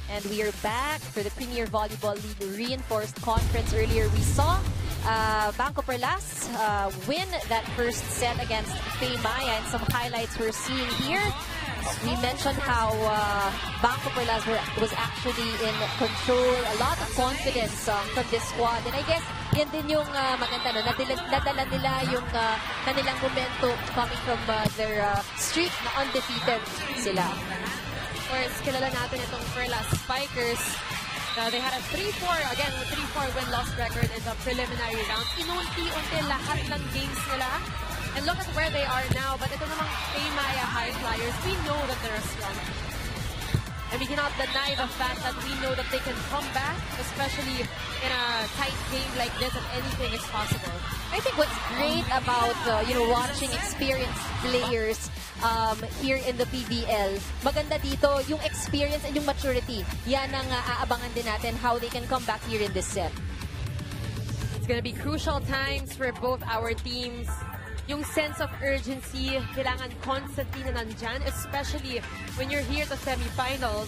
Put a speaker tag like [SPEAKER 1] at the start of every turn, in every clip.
[SPEAKER 1] And we are back for the Premier Volleyball League Reinforced Conference. Earlier we saw BanKo Perlas win that first set against PayMaya, and some highlights we're seeing here. We mentioned how BanKo Perlas was actually in control, a lot of confidence from this squad. And I guess yan din yung maganda, no? Nadala nila yung kanilang momentum coming from their streak na undefeated sila.
[SPEAKER 2] Of course, kilala natin itong Perlas Spikers. They had a 3-4, again, 3-4 win-loss record in the preliminary round. Inunti-unti lahat ng games nila. And look at where they are now. But ito namang PayMaya High Flyers, we know that they're a strong team. And we cannot deny the fact that we know that they can come back, especially in a tight game like this, and anything is possible.
[SPEAKER 1] I think what's great about watching experienced players here in the PVL, maganda dito yung experience and yung maturity. Yan ang aabangan din natin how they can come back here in this set.
[SPEAKER 2] It's gonna be crucial times for both our teams. Yung sense of urgency, kailangan constantly na nandyan, especially when you're here at the semifinals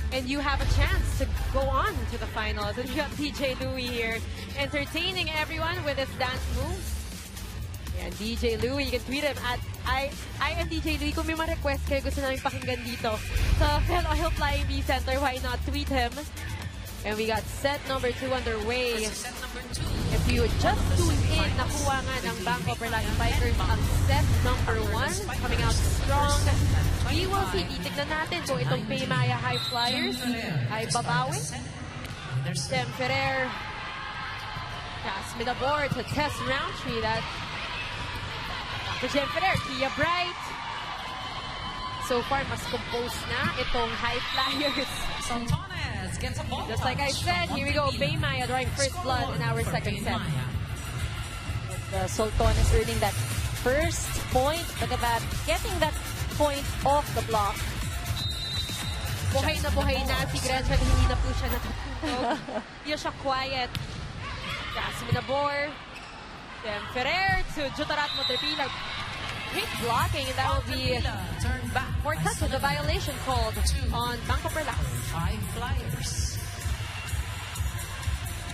[SPEAKER 2] and you have a chance to go on to the finals. And you got DJ Louie here entertaining everyone with his dance moves. And DJ Louie, you can tweet him at I am DJ Louie. Kung may ma-request kayo, gusto namin pakinggan dito sa PVL Flying B Center, why not tweet him? And we got set number 2 underway. If you just tune in, nakuha nga ng BanKo Perlas Spikers ang set number 1, coming out strong. We will see. Titignan natin kung itong PayMaya High Flyers ay babawi. Dem Ferrer pass mid the board to test Roundtree. That to Dem Ferrer, Kia Bright. So far, mas composed na itong High Flyers. Just like I said, here we go, PayMaya drawing first blood in our second set.
[SPEAKER 1] Sultones earning that first point. Look at that, getting that point off the block.
[SPEAKER 2] Buhay na si Gretchen, hindi na po siya natutulog. Hindi siya quiet. Jasmine Abor. Dem Ferrer to Jutarat Montepila. Great blocking, and that will be for touch with the violation called on BanKo Perlas.
[SPEAKER 3] 5 flyers.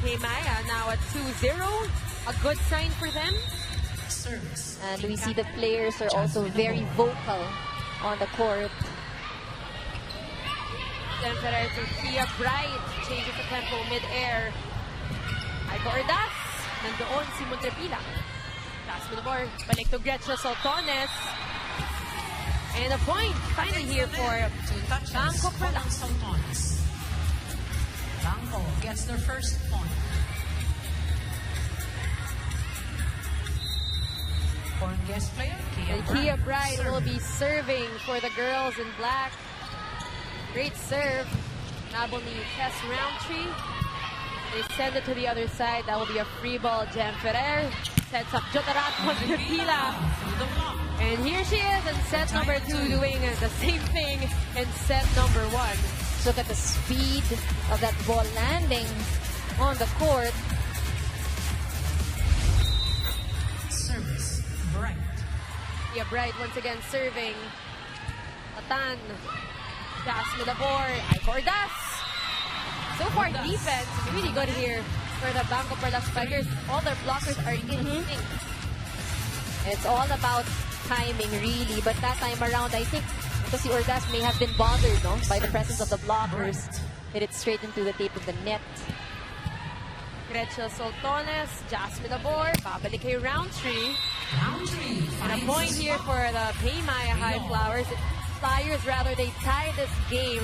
[SPEAKER 2] PayMaya now at 2-0. A good sign for them.
[SPEAKER 3] Service.
[SPEAKER 1] And we see the players are also very vocal on the court.
[SPEAKER 2] Dem Ferrer to Kia Bright. Changes the tempo mid-air. Aiko Ordas. Nandoon si Montrepila. Jasmine Abor, balik to Gretchen Sultones. And a point finally here for BanKo Perlas.
[SPEAKER 3] BanKo gets their first point. Foreign guest player,
[SPEAKER 2] Kia Bright will be serving for the girls in black. Great serve. Nabol ni Tess Roundtree. They send it to the other side. That will be a free ball. Dem Ferrer sets up Jotarat Montepila. And here she is in set number 2, doing the same thing in set number 1.
[SPEAKER 1] Look at the speed of that ball landing on the court.
[SPEAKER 3] Service, Bright.
[SPEAKER 2] Yeah, Bright once again serving. Atan. Jasmine Abor. Aiko Ordas. So far, defense is really good here for the BanKo Perlas Spikers. All their blockers are in sync.
[SPEAKER 1] It's all about timing, really. But that time around, I think, because the Ordas may have been bothered, no, by the presence of the blockers. Hit it straight into the tape of the net.
[SPEAKER 2] Gretchen Sultones, Jasmine Abor, babalik kay Roundtree. And a point here for the PayMaya High Flyers. They tie this game.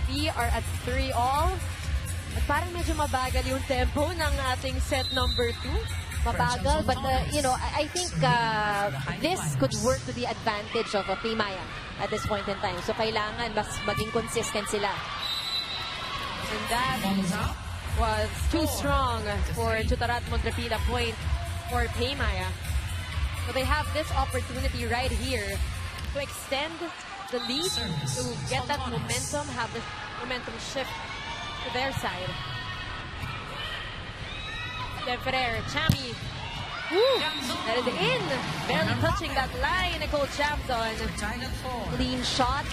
[SPEAKER 2] We are at 3-all. At parang medyo mabagal yung tempo ng ating set number 2.
[SPEAKER 1] Mabagal, but I think this could work to the advantage of PayMaya at this point in time. So kailangan mas maging consistent sila.
[SPEAKER 2] And that was too strong for Jutarat Montepila, point for PayMaya. So they have this opportunity right here to extend the lead, to get that momentum, have the momentum shift to their side. Dem Ferrer, Chami. That is in. Barely touching that line, Nicole Jamson.
[SPEAKER 1] Clean shot.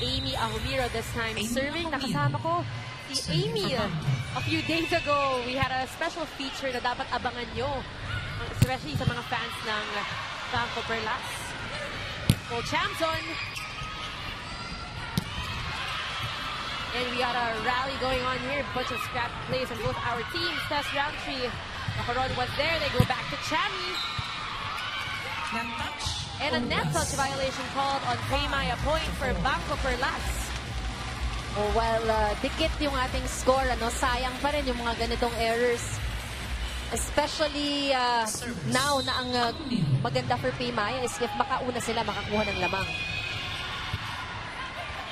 [SPEAKER 2] Amy Ahumiro this time serving. Nakasama ko si Amy. A few days ago, we had a special feature na dapat abangan nyo, especially sa mga fans ng BanKo Perlas. So, champs on. And we got a rally going on here. Bunch of scrap plays on both our teams. Tess Roundtree. Macaron was there. They go back to Chami.
[SPEAKER 3] Net touch.
[SPEAKER 2] And a net touch violation called on PayMaya point for BanKo Perlas.
[SPEAKER 1] Oh, well, dikit yung ating score. Sayang pa rin yung mga ganitong errors. Especially now na ang maganda for PayMaya is if makauna sila, makakuha ng lamang.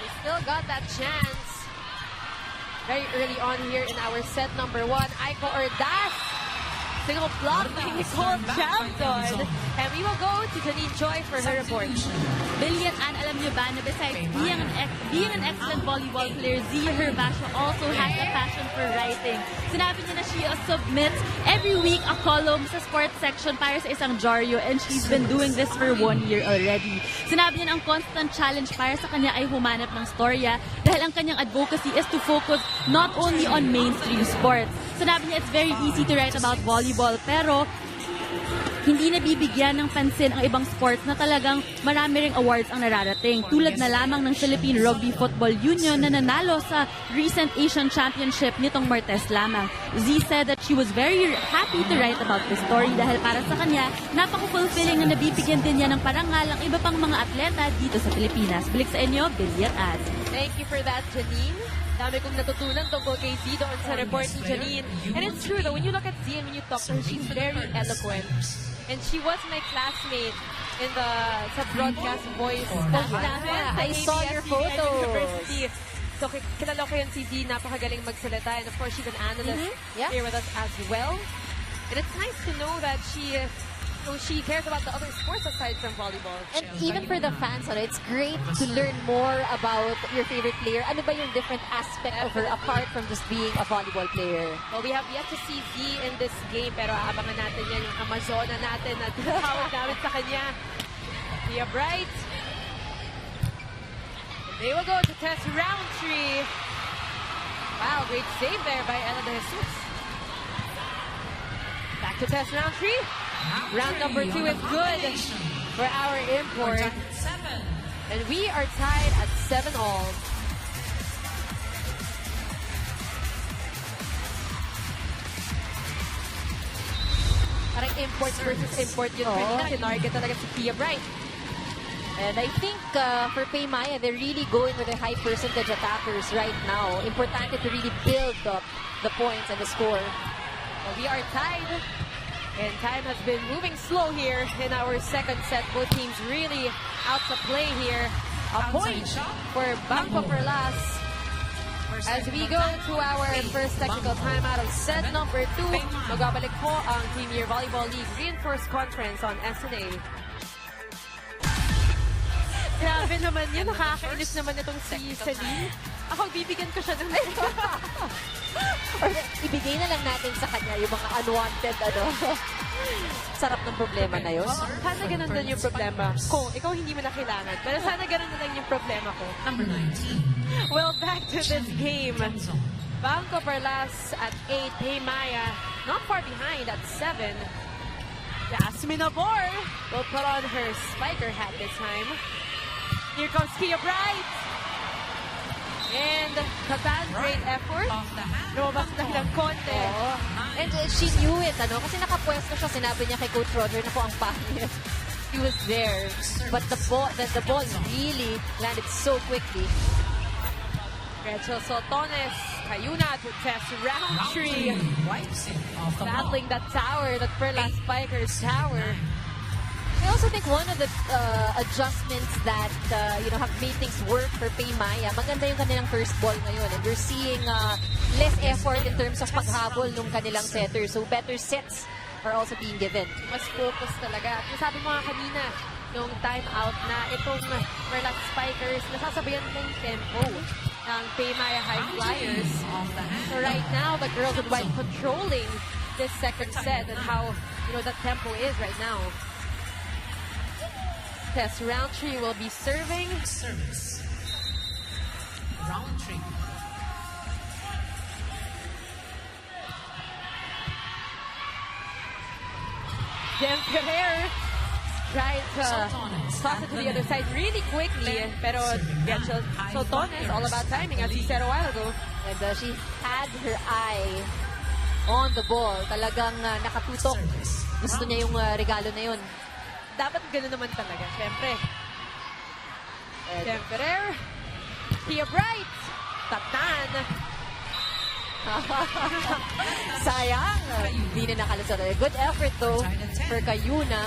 [SPEAKER 2] We still got that chance. Very early on here in our set number 1. Aiko Ordaz. Single block by Nicole Jamson. And we will go to Janine Choi for her report.
[SPEAKER 4] Billy at Ann, alam niyo ba na besides being an excellent volleyball player, Zia Herbacio also has a passion for writing. Sinabi niya na she submits every week a column sa sports section para sa isang Jaryo, and she's been doing this for 1 year already. Sinabi niya na ang constant challenge para sa kanya ay humanap ng storya dahil ang kanyang advocacy is to focus not only on mainstream sports. Sinabi niya it's very easy to write about volleyball, pero hindi nabibigyan ng pansin ang ibang sports na talagang marami ring awards ang nararating. Tulad na lamang ng Philippine Rugby Football Union na nanalo sa recent Asian Championship nitong Martes lamang. Z said that she was very happy to write about this story dahil para sa kanya, napaka-fulfilling na nabibigyan din niya ng parangal ang iba pang mga atleta dito sa Pilipinas. Balik sa inyo, Billy at Az.
[SPEAKER 2] Thank you for that, Janine. Dami kong natutunan tungkol kay Z doon sa report ni Janine. And it's true that when you look at Z and when you talk to her, she's very eloquent. And she was my classmate in the sa broadcast voice.
[SPEAKER 1] I saw your photos.
[SPEAKER 2] So, kilala ko yan si Z, napakagaling magsalita. And of course, she's an analyst here with us as well. And it's nice to know that she cares about the other sports aside from volleyball.
[SPEAKER 1] And even for the fans, it's great to learn more about your favorite player. Ano ba yung different aspect of her apart from just being a volleyball player?
[SPEAKER 2] Well, we have yet to see Z in this game, pero aabangan natin yan yung Amazona natin na tinatawag namin sa kanya. Pia Bright. And they will go to Tess Roundtree. Wow, great save there by Ella De Jesus. Back to Tess Roundtree. Round number 2 is good for our import. And we are tied at 7-all. Parang import versus import yun. Kanina, tinarget talaga si Pia Bright.
[SPEAKER 1] And I think for PayMaya, they're really going with their high percentage attackers right now. Importante to really build up the points and the score.
[SPEAKER 2] Well, we are tied. And time has been moving slow here in our second set. Both teams really out to play here. A point for BanKo Perlas. As we go to our first technical timeout of set number 2, magbabalik po ang Premier Volleyball League Reinforced Conference on SNA. Grabe naman yun. Nakakainis naman itong si Celine. Ako, bibigyan ko siya ng
[SPEAKER 1] Or ibigay na lang natin sa kanya yung mga unwanted, sarap ng problema na yun.
[SPEAKER 2] Sana ganun din yung problema ko. Ikaw hindi mo na kailangan. Pero sana ganun na lang yung problema ko.
[SPEAKER 3] Number 19.
[SPEAKER 2] Well, back to this game. BanKo Perlas at 8. PayMaya not far behind at 7. Jasmine Abor will put on her spiker hat this time. Here comes Kia Bright. And Katan, great effort. Lumabas lang ng konti.
[SPEAKER 1] And she knew it, kasi nakapwesto siya. Sinabi niya kay Coach Roger na ang pangit. He was there. But the ball really landed so quickly.
[SPEAKER 2] Rachel Sotones, Kayuna to Tess Roundtree. Battling that tower, that Perlas Spikers tower.
[SPEAKER 1] I also think one of the adjustments that have made things work for PayMaya, maganda yung kanilang first ball ngayon. And we're seeing less effort in terms of paghabol ng kanilang setters. So better sets are also being given.
[SPEAKER 2] Mas focus talaga. Yung sabi mo nga kanina, yung time out na itong Perlas Spikers, nasasabayan ng tempo ng PayMaya High Flyers. So right now, the girls in white controlling this second set and how that tempo is right now. Tess Roundtree will be serving.
[SPEAKER 3] Roundtree.
[SPEAKER 2] Ferrer tried to toss it to the other side really quickly. Pero Gretchen Soltones, all about timing, as he said a while ago.
[SPEAKER 1] And she had her eye on the ball. Talagang nakatutok. Gusto niya yung regalo na yun.
[SPEAKER 2] Dapat gano'n naman talaga, syempre. Ferrer, Kia Bright, Tatan.
[SPEAKER 1] Sayang. Hindi na nakalusot. Good effort though for Kayuna.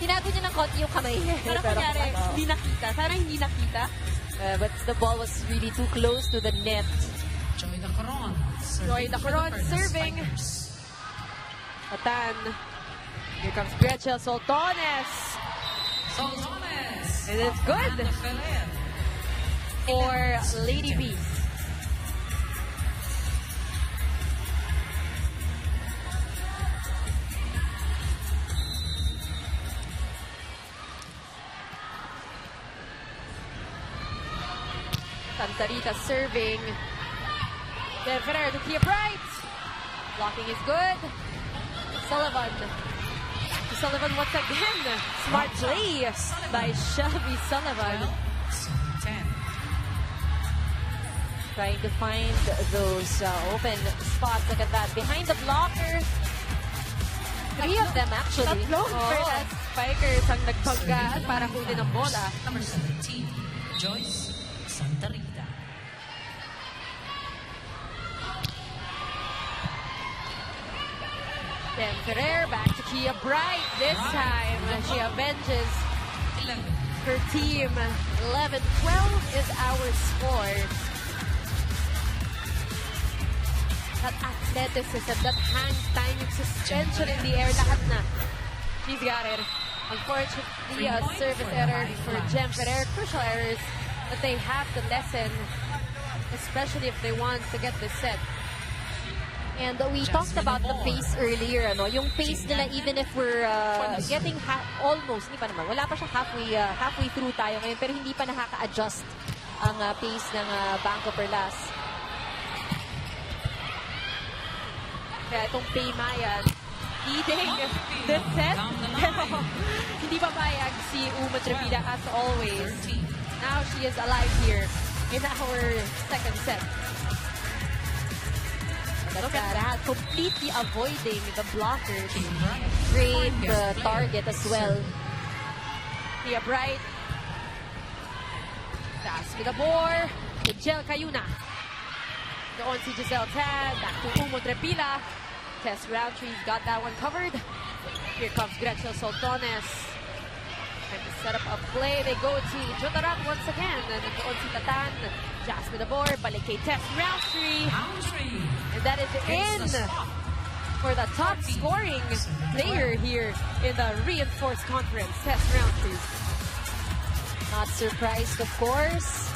[SPEAKER 1] Tinago niya ng konti yung kamay.
[SPEAKER 2] Parang kunyari, hindi nakita. Sana hindi nakita.
[SPEAKER 1] But the ball was really too close to the net.
[SPEAKER 3] Joy Dacaron.
[SPEAKER 2] Joy Dacaron serving. Tatan. Here comes Gretchen Soltones.
[SPEAKER 3] Soltones.
[SPEAKER 2] And it's good for Lady Bees. Santarita serving. Then Ferrer to Kia Bright. Blocking is good. Sullivan. Back to Sullivan once again. Smart play by Shelby Sullivan.
[SPEAKER 3] 10.
[SPEAKER 1] Trying to find those open spots. Look at that. Behind the blocker. 3 of them actually.
[SPEAKER 2] Tatlong Perlas spikers ang nagpaggaan para kunin ang bola.
[SPEAKER 3] Number 17, Joyce Santarita.
[SPEAKER 2] Then Ferrer back to Kia Bright. This time she avenges
[SPEAKER 3] 11.
[SPEAKER 2] her team. 11-12 is our score. That athleticism, that hang time, suspension in the air, lahat na. She's got it. Unfortunately, a service error for Jem Ferrer. Crucial errors that they have to lessen, especially if they want to get this set.
[SPEAKER 1] And we talked about the pace earlier, ano? Yung pace nila, even if we're getting almost, hindi pa naman, wala pa siya halfway through tayo ngayon, pero hindi pa nakaka-adjust ang pace ng BanKo Perlas.
[SPEAKER 2] Kaya itong PayMaya leading the set, pero hindi papayag si Uma Trevida as always. Now she is alive here in our second set.
[SPEAKER 1] Look at that, completely avoiding the blockers. Great target as well.
[SPEAKER 2] Kia Bright. Pass with the bore. Giselle Cayuna. Doon si Giselle Tan. Back to Umo Trepila. Tess Roundtree's got that one covered. Here comes Gretchen Soltones. Trying to set up a play. They go to Jotarat once again. And doon si Tatan. Jasmine Abor. Balik kay Tess Roundtree. And that is in for the top scoring player here in the Reinforced Conference, Tess Roundtree.
[SPEAKER 1] Not surprised, of course.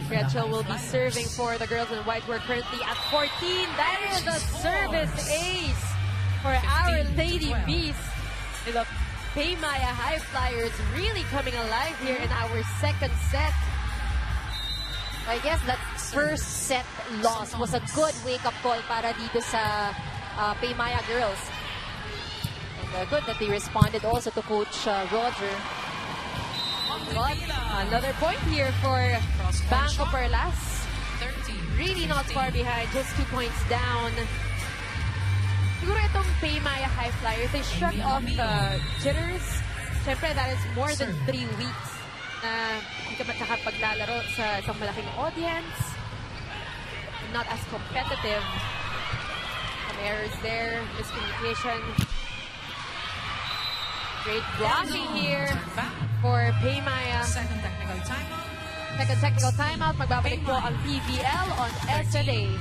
[SPEAKER 2] Gretchen will be serving for the girls in white. We're currently at 14. That is a service ace for our Lady Beast. The PayMaya High Flyers really coming alive here in our second set.
[SPEAKER 1] I guess that first set loss was a good wake-up call para dito sa PayMaya girls. And good that they responded also to Coach Roger.
[SPEAKER 2] But another point here for BanKo Perlas. Really not far behind, just 2 points down. Siguro itong PayMaya High Flyers, they shut off the jitters. Siyempre, that is more than 3 weeks na hindi ka makakapaglalaro sa isang malaking audience. Not as competitive. Some errors there, miscommunication. Great blocking here for PayMaya.
[SPEAKER 3] Second technical timeout.
[SPEAKER 2] Second technical timeout. Magbabalik po ang PVL on SNA.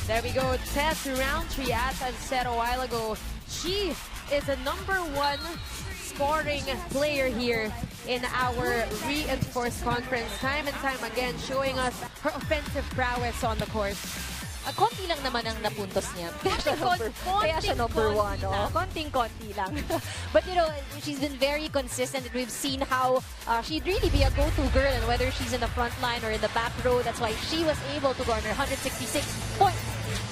[SPEAKER 2] There we go. Tess Roundtree, as I said a while ago, she is a #1 scoring player here in our Reinforced Conference. Time and time again, showing us her offensive prowess on the court.
[SPEAKER 1] Konti lang naman ang napuntos niya. Kaya siya number one. Oh. Konting-konti lang. But you know, she's been very consistent. We've seen how she'd really be a go-to girl, and whether she's in the front line or in the back row, that's why she was able to garner 166 points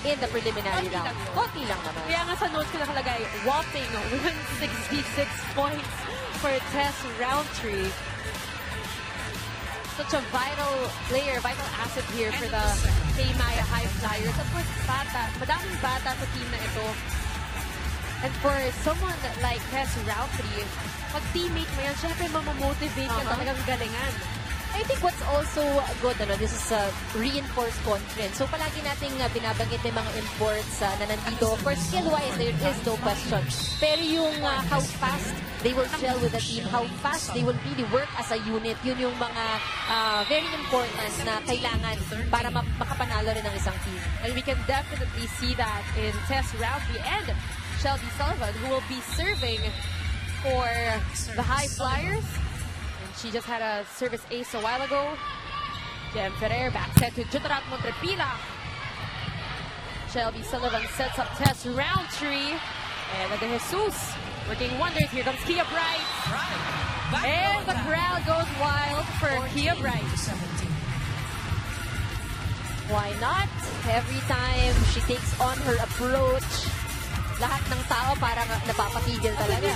[SPEAKER 1] in the preliminary round. Konti lang naman.
[SPEAKER 2] Kaya nga sa notes ko nakalagay, whopping 166 points for Tess Roundtree. Such a vital player, vital asset here for the PayMaya High Flyers. Of course, madaming bata sa team na ito. And for someone like Tess Roundtree, pag teammate mo yan, syempre mamamotivate ka talagang galingan.
[SPEAKER 1] I think what's also good, this is a reinforced conference. So palagi nating binabanggit yung mga imports na nandito. Of course, skill-wise, there is no question. Pero yung how fast they will gel with the team, how fast they will really work as a unit, yun yung mga very important na kailangan para makapanalo rin ng isang team.
[SPEAKER 2] And we can definitely see that in Tess Roundtree and Shelby Sullivan, who will be serving for the High Flyers. She just had a service ace a while ago. Jem Ferrer back set to Jutarap Montrepila. Shelby Sullivan sets up Tess Roundtree. And De Jesus working wonders. Here comes Kia Bright. And the crowd goes wild for Kia Bright.
[SPEAKER 1] Why not? Every time she takes on her approach, lahat ng tao parang napapatigil talaga.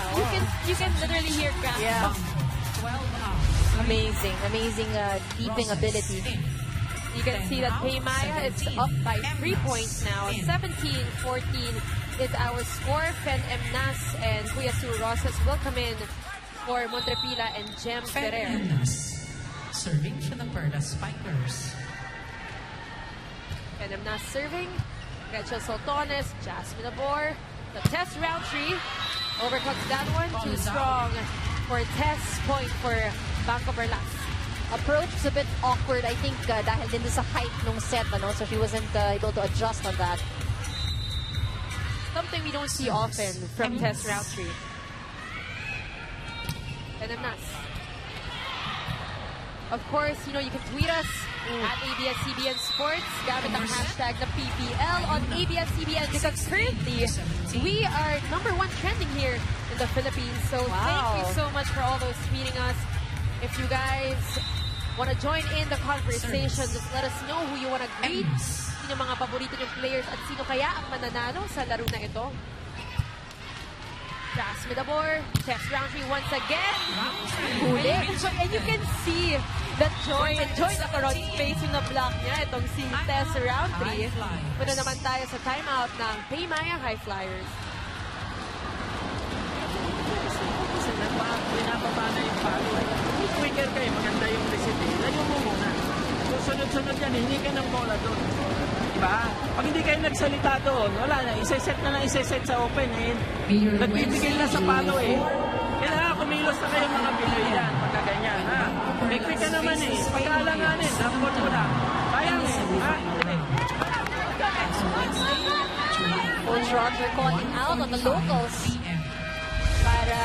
[SPEAKER 2] You can literally hear crowd.
[SPEAKER 1] Yeah. Amazing leaping ability.
[SPEAKER 2] You can see that PayMaya is up by 3 points now. 17-14 is our score. Fen Emnas and Kuya Sue Rosas will come in for Montrepila and Jem Ferrer.
[SPEAKER 3] Serving for the Perlas Spikers.
[SPEAKER 2] Fen Emnas serving. Rachel Soltones, Jasmine Abor. The Tess Roundtree overcuts that one. Too strong for Tess. Point for BanKo Perlas.
[SPEAKER 1] Approach is a bit awkward, I think, dahil din sa height nung set, so she wasn't able to adjust on that.
[SPEAKER 2] Something we don't see often from Tess Roundtree. And Emnas. Of course, you can tweet us at ABS-CBN Sports, gamit ang hashtag na PVL on ABS-CBN, because currently we are #1 trending here in the Philippines. So thank you so much for all those tweeting us. If you guys want to join in the conversation, just let us know who you want to greet, sino mga paborito yung players, at sino kaya ang mananalo sa laro na ito. Jasmine Abor, Tess Roundtree once again. And you can see the joy na karoon facing the block niya, itong si Tess Roundtree. Muna naman tayo sa timeout ng PayMaya High Flyers.
[SPEAKER 5] Binababa na yung palo. Quicker kayo, maganda yung recipe. Layo mo muna. Sunod-sunod yan, hindi ka ng bola doon. Diba? Pag hindi kayo nagsalita doon, wala na. Isa-set na lang, isa-set sa open. Nagbibigay na sa palo Kailangan kumilos na kayo mga Pinoy yan. Pagka ganyan. May quick ka naman Pagkalanganin, rapport mo na. Sayang
[SPEAKER 1] Coach Roger calling out on the locals para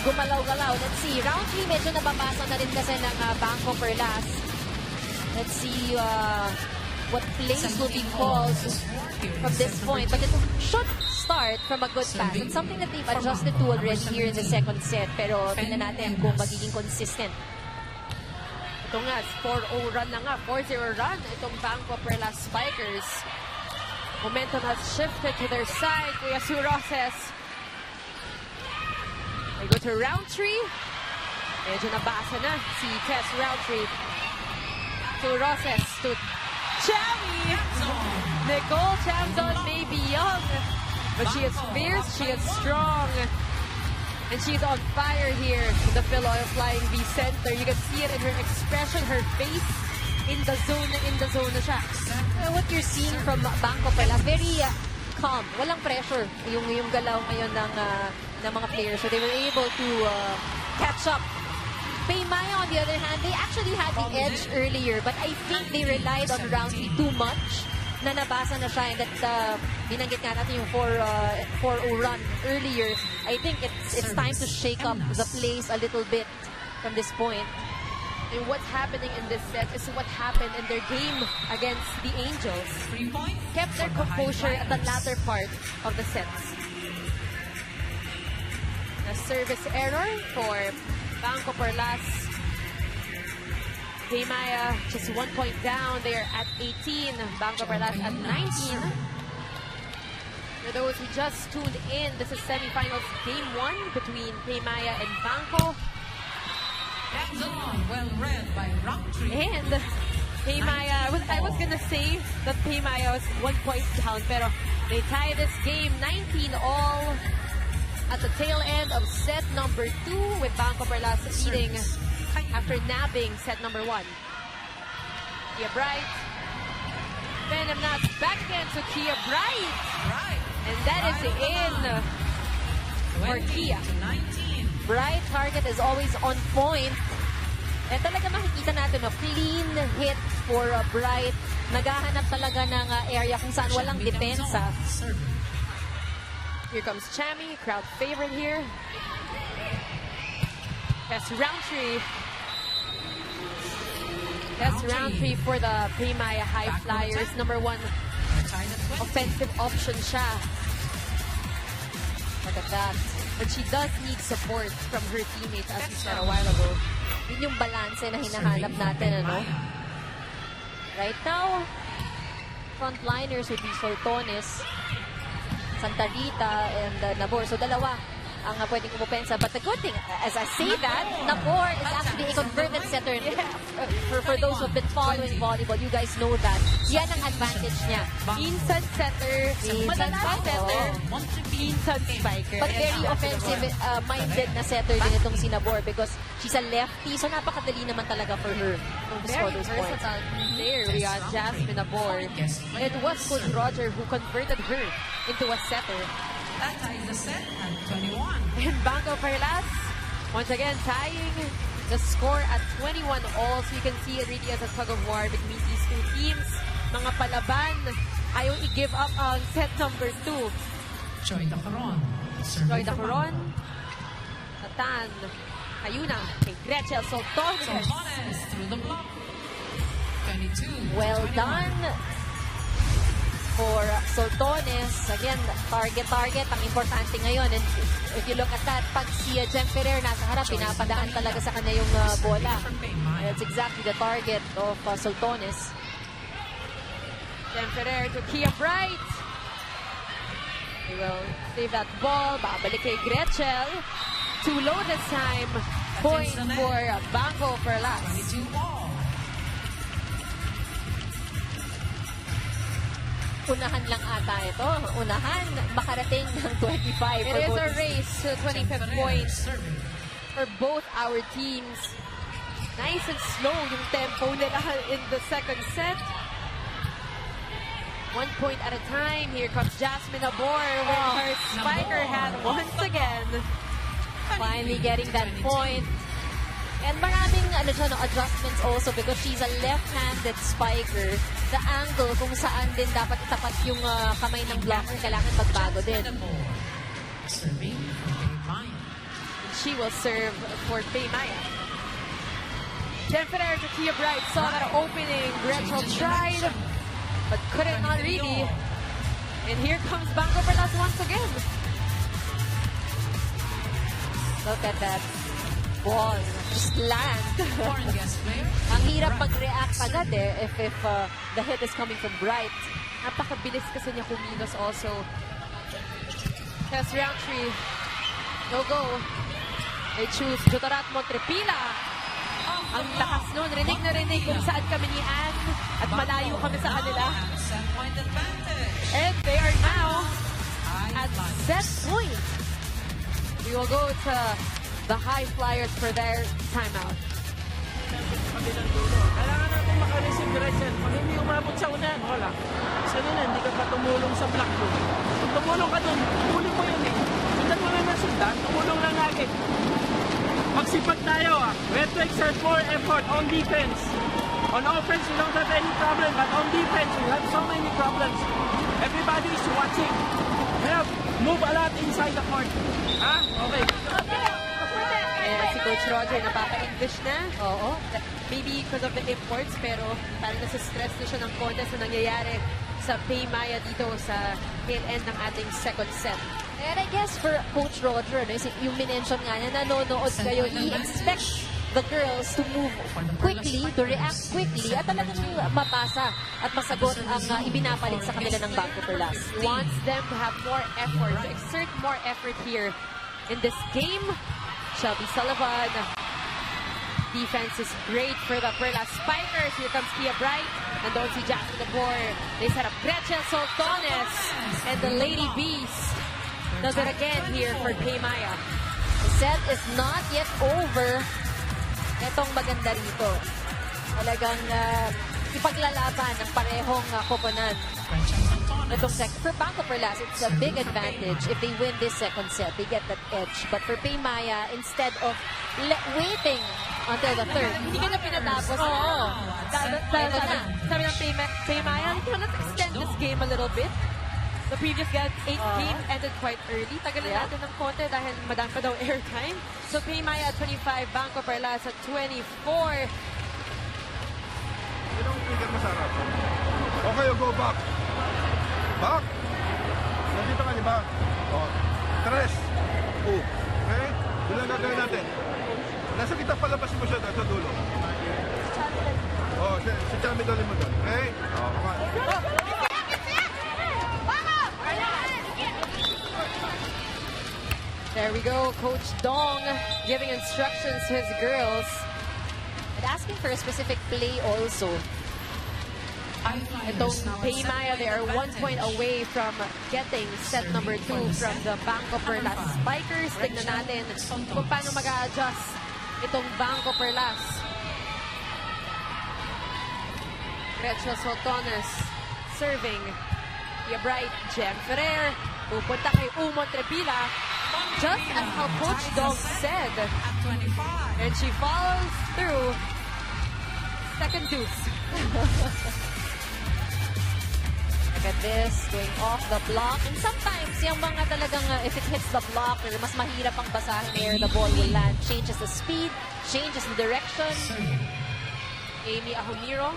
[SPEAKER 1] gumalaw-galaw. Let's see. Roundtree medyo nababasa na rin kasi ng BanKo Perlas. Let's see what plays will be called from this point. But it should start from a good pass. It's something that they've adjusted to already here in the second set. Pero tingnan natin kung magiging consistent.
[SPEAKER 2] Ito nga, 4-0 run na nga. 4-0 run itong BanKo Perlas Spikers. Momentum has shifted to their side. Kuya Sue Rosas. They go to Roundtree. Medyo nabasa na si Tess Roundtree. To Rosas, to Chami. Nicole Chamzon may be young, but she is fierce, she is strong, and she is on fire here in the Philoil Flying V Center. You can see it in her expression, her face. In the zone na siya.
[SPEAKER 1] What you're seeing from BanKo Perlas, very calm. Walang pressure yung galaw ngayon ng mga players. So they were able to catch up. PayMaya, on the other hand, they actually had the edge earlier, but I think they relied on Roundtree too much na nabasa na siya, and that binanggit nga natin yung 4-0 run earlier. I think it's time to shake up the place a little bit from this point.
[SPEAKER 2] And what's happening in this set is what happened in their game against the Angels.
[SPEAKER 3] 3 points.
[SPEAKER 2] kept their composure at the latter part of the sets. A service error for BanKo Perlas. PayMaya just 1 point down. They are at 18. BanKo Perlas at 19. For those who just tuned in, this is semifinals game 1 between PayMaya and BanKo.
[SPEAKER 3] Well read by Rocktree.
[SPEAKER 2] And PayMaya, I was gonna say that PayMaya was 1 point down, pero they tie this game 19 all at the tail end of set number 2 with BanKo Perlas leading after nabbing set number 1. Kia Bright. Venom Nuts back again to Kia Bright. And that is in for Kia.
[SPEAKER 1] Bright target is always on point. Eh talaga makikita natin, no, clean hit for Bright. Naghahanap talaga ng area kung saan walang depensa.
[SPEAKER 2] Here comes Chami, crowd favorite here. That's Roundtree. That's Roundtree for the PayMaya High Flyers. Number 1 offensive option siya.
[SPEAKER 1] Look at that.
[SPEAKER 2] But she does need support from her teammates, as we said a while ago.
[SPEAKER 1] Yun yung balance na hinahanap natin, ano? Right now, frontliners would be Soltones, Santa Rita, and Nabor. So dalawa ang pwedeng umupensa. But the good thing, as I say that, Nabor is actually a converted setter. For those who have been following volleyball, you guys know that. Yan ang advantage niya.
[SPEAKER 2] Minsan setter, madalas setter, minsan spiker.
[SPEAKER 1] But very offensive-minded na setter din itong si Nabor because she's a lefty. So napakadali naman talaga for her to score
[SPEAKER 2] Very
[SPEAKER 1] those points.
[SPEAKER 2] versatile player. We got Jasmine Nabor. It was Coach Roger who converted her into a setter.
[SPEAKER 3] That ties the set at 21.
[SPEAKER 2] And BanKo Perlas, once again, tying the score at 21 all. So you can see it really as a tug of war between these two teams. Mga palaban, ayaw i-give up on set number 2.
[SPEAKER 3] Joy Dacaron.
[SPEAKER 2] Joy Dacaron, Natan, Ayuna, kay Gretchen Soltones.
[SPEAKER 3] Soltones through the block. 22.
[SPEAKER 1] Well done for Soltones. Again, target. Ang importante ngayon. And if you look at that, pag si Jem Ferrer nasa harap, pinapadaan talaga sa kanya yung bola. That's exactly the target of Soltones.
[SPEAKER 2] Jem Ferrer to Kia Bright. He will save that ball. Babalik kay Gretchen. Too low this time. Point for BanKo Perlas.
[SPEAKER 3] 22 all.
[SPEAKER 2] Unahan lang ata ito. Unahan, makarating ng 25. It is a race to 25 points for both our teams. Nice and slow yung tempo nila in the second set. 1 point at a time. Here comes Jasmine Nabor with her spiker hand once again.
[SPEAKER 1] Finally getting that point. And maraming adjustments also because she's a left-handed spiker. The angle kung saan din dapat itapat yung kamay ng blocker, kailangan magbago din.
[SPEAKER 3] Serving for PayMaya.
[SPEAKER 2] She will serve for PayMaya. Jem Ferrer to Kia Bright saw that opening. Gretchen tried, but couldn't not really. And here comes BanKo Perlas once again.
[SPEAKER 1] Look at that ball. Just land.
[SPEAKER 3] Foreign guest player.
[SPEAKER 1] Ang hirap mag-react agad if the hit is coming from Bright.
[SPEAKER 2] Napakabilis kasi niya kumilos also. Test Roundtree. No go. They choose Jotarat Montrepila. Ang lakas nun. Rinig na rinig kung saan kami ni Anne at malayo kami sa kanila.
[SPEAKER 3] Set point advantage.
[SPEAKER 2] And they are now at set point. We will go to the High Flyers for their timeout.
[SPEAKER 5] Kailangan natin makareceive Gretchen. Pag hindi umabot sa unahan, wala. Kasi na, hindi ka pa tumulong sa block doon. Kung tumulong ka doon, huli mo yun eh. Sundan mo na ng sundan, tumulong lang agad. Magsipag tayo ah. We have to exert more effort on defense. On offense, we don't have any problem. But on defense, we have so many problems. Everybody is watching. We have move a lot inside the court. Ah, okay.
[SPEAKER 2] Eh, si Coach Roger napapa-English na.
[SPEAKER 1] Oo.
[SPEAKER 2] Maybe because of the imports, pero parang nasa-stress na siya ng contest na nangyayari sa sa PayMaya dito sa tail end ng ating second set.
[SPEAKER 1] And I guess for Coach Roger, no, yung minention nga niya, nanonood kayo, i-expect the girls to move quickly, to react quickly, at talagang mapasa at masagot ang ibinapalit sa kanila ng BanKo Perlas.
[SPEAKER 2] He wants them to have more effort, to exert more effort here in this game. Shelby Sullivan. Defense is great for the Perlas Spikers. Here comes Kia Bright. And don't see Jack on the board. They set up Gretchen Soltones. And the Lady Beast does it again here for PayMaya.
[SPEAKER 1] The set is not yet over. Itong maganda rito. Talagang ipaglalaban ng parehong koponan. Itong for BanKo Perlas, it's a big advantage if they win this second set. They get that edge. But for PayMaya, instead of waiting until the third,
[SPEAKER 2] hindi ka na pinatapos. Oo. Sabi ng PayMaya, let's extend this game a little bit. The previous game ended quite early. Tagalan natin ng konti dahil madami pa daw airtime. So PayMaya at 25, BanKo Perlas at 24.
[SPEAKER 6] Sinong trigger masarap? Okay, go back. Back? Nandito ka, di ba? O, 3, 2. Okay? Yun lang gagawin natin. Nasa kita palabas mo siya sa dulo. O, si Chami dali mo doon. Okay? O, okay.
[SPEAKER 2] There we go, Coach Dong giving instructions to his girls.
[SPEAKER 1] and asking for a specific play also.
[SPEAKER 2] Itong PayMaya, they are 1 point away from getting set number 2 from the BanKo Perlas Spikers. Tignan natin kung paano mag-a-adjust itong BanKo Perlas. Gretchen Soltones serving. Tia Bright, Jem Ferrer, pupunta kay Umon Trepila. Just as how Coach Dong said. And she follows through. Second deuce.
[SPEAKER 1] Look at this, going off the block. And sometimes, yung mga talagang, if it hits the block, mas mahirap ang basahin where the ball will land. Changes the speed, changes the direction.
[SPEAKER 2] Amy Ahumiro.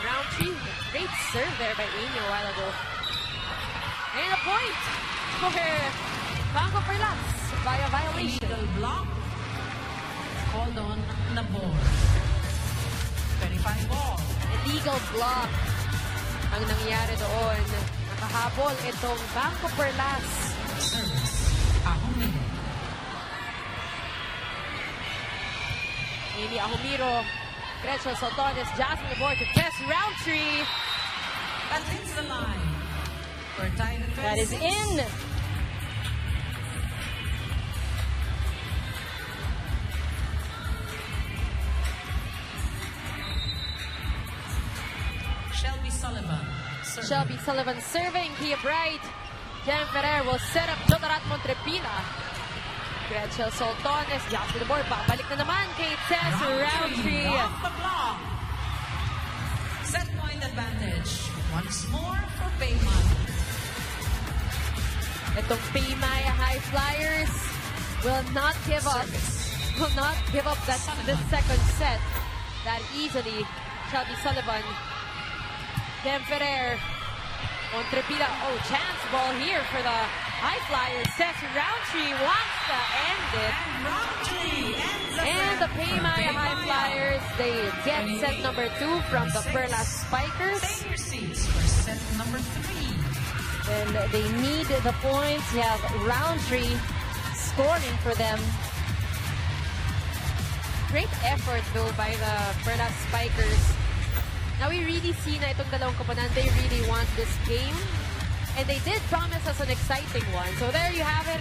[SPEAKER 2] Roundtree. Great serve there by Amy a while ago. And a point for BanKo Perlas via violation.
[SPEAKER 3] Illegal block. Hold on the board. 25 ball.
[SPEAKER 2] Illegal block ang nangyari doon. Nakahabol itong BanKo Perlas.
[SPEAKER 3] Service. Ahumiro.
[SPEAKER 2] Amy Ahumiro. Gretchen Soltones, just on the board to test Roundtree.
[SPEAKER 3] That hits the line. For tie the
[SPEAKER 1] That is in.
[SPEAKER 3] Shelby Sullivan. Serving.
[SPEAKER 2] Shelby Sullivan serving. Tia Bright. Jem Ferrer will set up Jotarat Montrepila. Gretchen Soltones, just to the board. Babalik na naman kay Tess Roundtree.
[SPEAKER 3] Off the block. Set point advantage. Once more for PayMaya.
[SPEAKER 2] Itong PayMaya High Flyers will not give up. Will not give up the second set that easily. Shelby Sullivan. Jem Ferrer. Montrepila. Oh, chance ball here for the High Flyers. Tess Roundtree wants to end it.
[SPEAKER 3] And Roundtree ends the
[SPEAKER 2] And the PayMaya High Flyers, they get set number 2 from the Perlas Spikers.
[SPEAKER 3] Take your seats for set number 3.
[SPEAKER 1] And they need the points. You have Roundtree scoring for them.
[SPEAKER 2] Great effort though by the Perlas Spikers. Now we really see na itong dalawang koponan, they really want this game. And they did promise us an exciting one. So there you have it.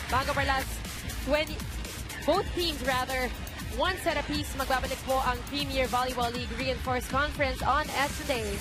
[SPEAKER 2] BanKo Perlas, both teams rather, one set apiece. Magbabalik po ang Premier Volleyball League Reinforced Conference on SNA.